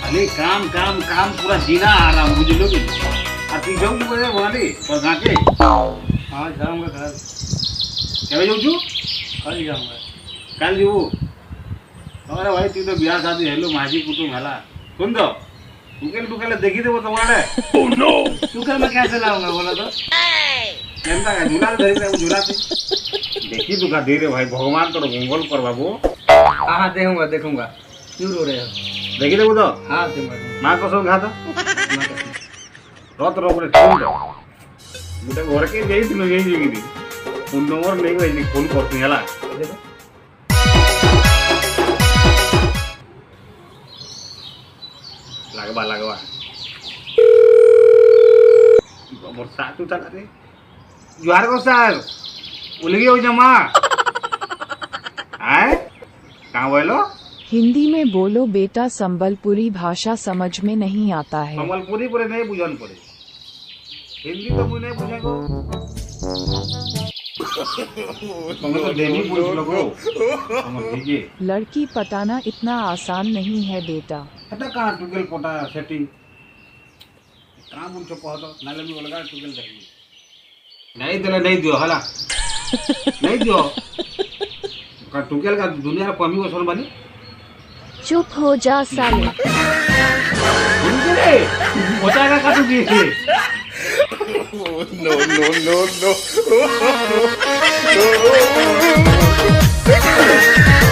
अरे काम काम काम पूरा जीना आ रहा हूँ बुझ लो कि तू जाऊँ तू बोले वाली और गाके हाँ जाऊँगा कल। क्या जाऊँ तू कल जाऊँगा। कल जीवू अरे भाई तू तो ब्याह शादी हेलो माझी कुटुंब हला सुन दो टुकेल देखी देबो तुम्हारे ओह नो। टुकल में कैसे लाऊंगा बोला तो? केनता का झूला धरी रे झूला देखी तू का दे रे भाई भगवान तोर मंगल कर बाबू। हाँ देखूंगा देखूंगा। क्यों रो रहे हो? देखी देबो तो हाँ दूंगा। मां कसम खा तो रत रोबरे सुन दो मुझे घर के जाई थी यही जगी थी फोन नंबर नहीं भाई फोन करती हला देखो लगवा बरसा तू चला रे जुहार को सर उलगी हो जमा आए कहाँ बोलो हिंदी में बोलो बेटा, संबलपुरी भाषा समझ में नहीं आता है। संबलपुरी पूरे नहीं बुझन पड़े हिंदी तो मुझे नहीं बुझेगो तुम्हें तो देनी पूछ लोगो समझ लीजिए लड़की पटाना इतना आसान नहीं है बेटा। हटा कहाँ टुकेल पोटा सेटिंग कहाँ बुन छो पहुँचो नाले में बोलेगा टुकेल देखिए नहीं दिले नहीं दियो हला नहीं दियो का टुकेल का दुनिया में कमी को सुन बनी चुप हो जा साले। पोता का टुकी no.